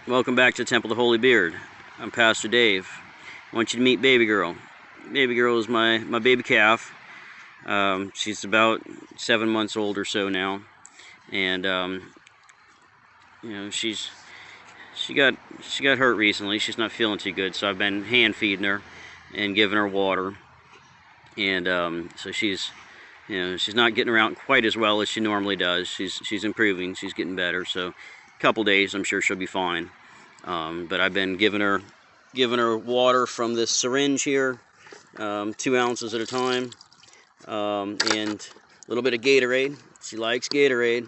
Welcome back to Temple of the Holy Beard. I'm Pastor Dave. I want you to meet Baby Girl. Baby Girl is my baby calf. She's about 7 months old or so now, and she got hurt recently. She's not feeling too good, so I've been hand feeding her and giving her water, and so she's not getting around quite as well as she normally does. She's improving. She's getting better. So a couple days, I'm sure she'll be fine. But I've been giving her water from this syringe here, 2 ounces at a time, and a little bit of Gatorade. She likes Gatorade.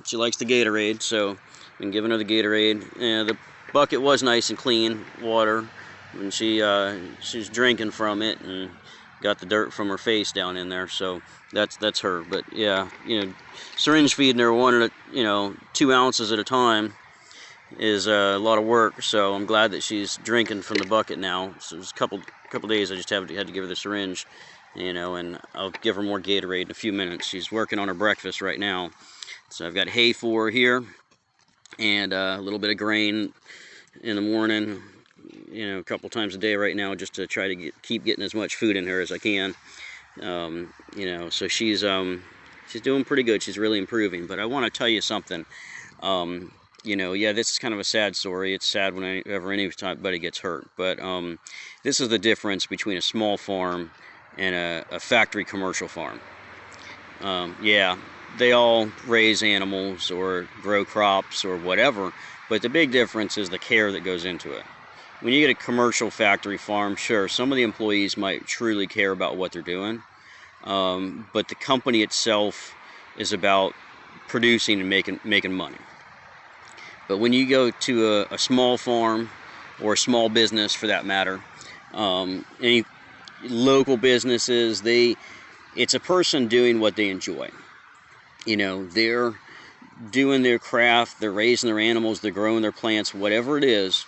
She likes the Gatorade, so I've been giving her the Gatorade. The bucket was nice and clean water, and she's drinking from it and got the dirt from her face down in there. So that's her. But yeah, syringe feeding her 2 ounces at a time is a lot of work, so I'm glad that she's drinking from the bucket now. So it's a couple days I just had to give her the syringe, and I'll give her more Gatorade in a few minutes. She's working on her breakfast right now. So I've got hay for her here, and a little bit of grain in the morning, a couple times a day right now, just to try to keep getting as much food in her as I can. So she's doing pretty good. She's really improving. But I want to tell you something. This is kind of a sad story. It's sad whenever anybody gets hurt. But this is the difference between a small farm and a factory commercial farm. They all raise animals or grow crops or whatever, but the big difference is the care that goes into it. When you get a commercial factory farm, sure, some of the employees might truly care about what they're doing, but the company itself is about producing and making money. But when you go to a small farm, or a small business for that matter, any local businesses, it's a person doing what they enjoy. They're doing their craft, they're raising their animals, they're growing their plants, whatever it is,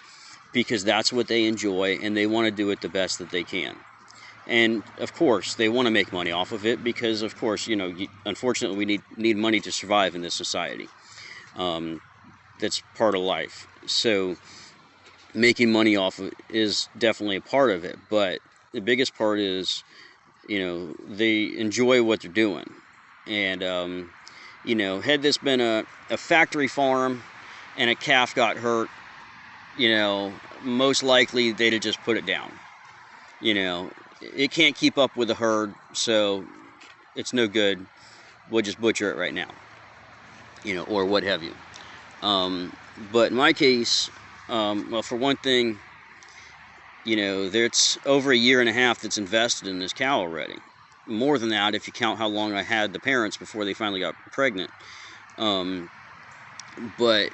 because that's what they enjoy, and they want to do it the best that they can. And of course, they want to make money off of it, because of course, unfortunately, we need money to survive in this society. That's part of life. So making money off of it is definitely a part of it, but the biggest part is, they enjoy what they're doing. And had this been a factory farm and a calf got hurt, most likely they'd have just put it down. It can't keep up with the herd, so it's no good. We'll just butcher it right now, or what have you. But in my case, for one thing, there's over 1.5 years that's invested in this cow already. More than that, if you count how long I had the parents before they finally got pregnant. But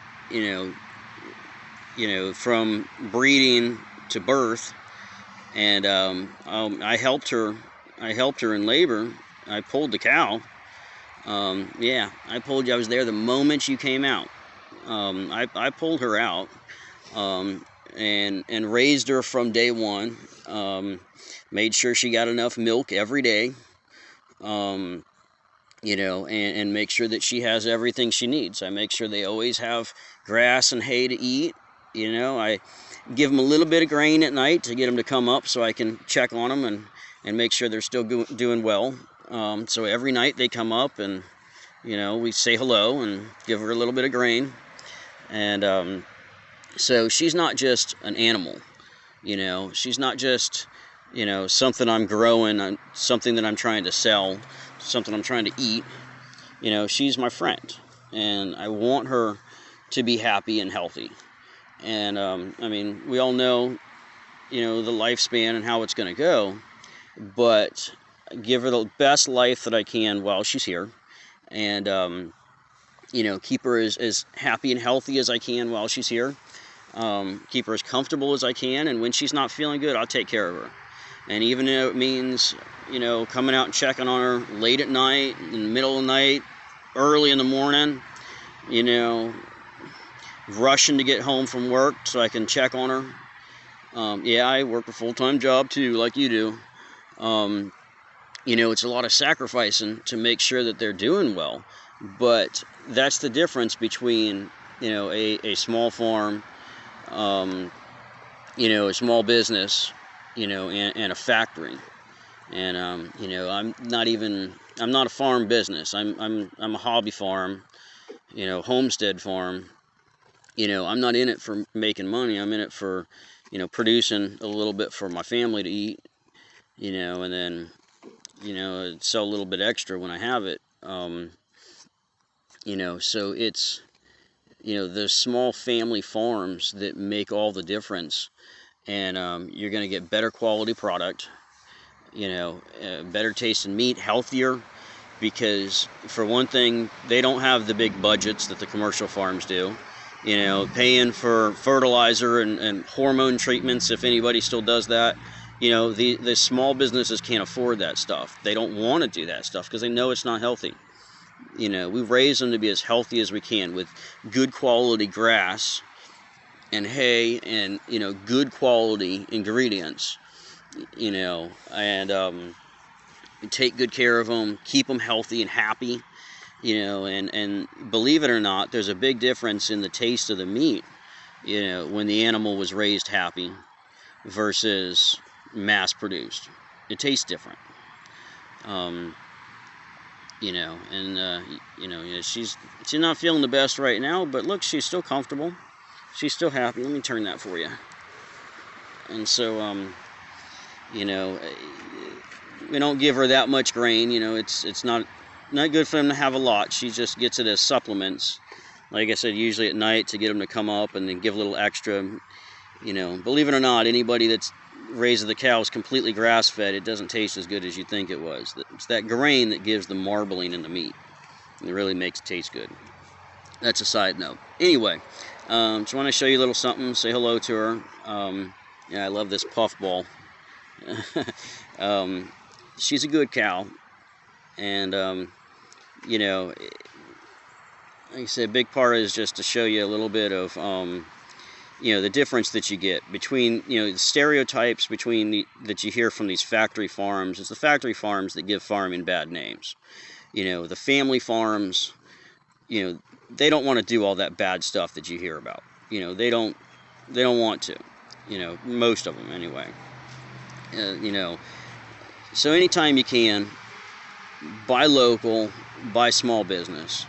from breeding to birth, and I helped her in labor. I pulled the cow. I pulled you. I was there the moment you came out. I pulled her out, and raised her from day one. Made sure she got enough milk every day, and make sure that she has everything she needs. I make sure they always have grass and hay to eat. I give them a little bit of grain at night to get them to come up so I can check on them and make sure they're still doing well. So every night they come up and, we say hello and give her a little bit of grain. And so she's not just an animal, she's not just, something I'm growing, something that I'm trying to sell, something I'm trying to eat. She's my friend, and I want her to be happy and healthy. And we all know, the lifespan and how it's going to go, but give her the best life that I can while she's here, and keep her as happy and healthy as I can while she's here. Keep her as comfortable as I can, and when she's not feeling good, I'll take care of her. And even though it means, coming out and checking on her late at night, in the middle of the night, early in the morning, rushing to get home from work so I can check on her. I work a full-time job too, like you do. It's a lot of sacrificing to make sure that they're doing well. But that's the difference between a small farm, a small business, and a factory. And I'm not a farm business. I'm a hobby farm, homestead farm. I'm not in it for making money. I'm in it for, producing a little bit for my family to eat, and then, sell a little bit extra when I have it. So it's, the small family farms that make all the difference. And you're going to get better quality product, better tasting meat, healthier, because for one thing, they don't have the big budgets that the commercial farms do. Paying for fertilizer and hormone treatments, if anybody still does that. The small businesses can't afford that stuff. They don't want to do that stuff because they know it's not healthy. We raise them to be as healthy as we can with good quality grass and hay and, good quality ingredients, and take good care of them, keep them healthy and happy. And believe it or not, there's a big difference in the taste of the meat, when the animal was raised happy versus mass produced. It tastes different. She's not feeling the best right now, but look, she's still comfortable. She's still happy. Let me turn that for you. And so, we don't give her that much grain. It's not good for them to have a lot. She just gets it as supplements. Like I said, usually at night to get them to come up and then give a little extra. Believe it or not, anybody that's raised the cows completely grass-fed, it doesn't taste as good as you think it was. It's that grain that gives the marbling in the meat. It really makes it taste good. That's a side note. Anyway, just want to show you a little something. Say hello to her. I love this puffball. She's a good cow. And, like I said, a big part is just to show you a little bit of, the difference that you get between, the stereotypes that you hear from these factory farms. It's the factory farms that give farming bad names. The family farms, they don't want to do all that bad stuff that you hear about. They don't want to, most of them anyway. So anytime you can, buy local, buy small business.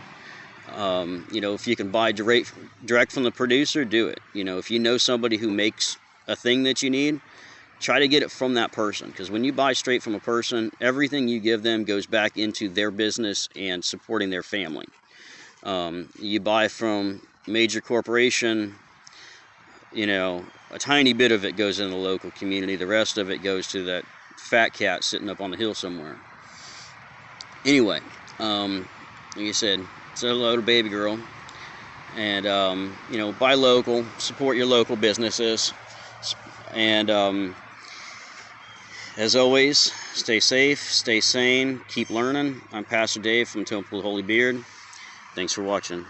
If you can buy direct from the producer, do it. If you know somebody who makes a thing that you need, try to get it from that person. Because when you buy straight from a person, everything you give them goes back into their business and supporting their family. You buy from major corporation, a tiny bit of it goes in the local community. The rest of it goes to that fat cat sitting up on the hill somewhere. Anyway, like I said, say hello to baby girl. And, buy local, support your local businesses. And, as always, stay safe, stay sane, keep learning. I'm Pastor Dave from Temple of the Holy Beard. Thanks for watching.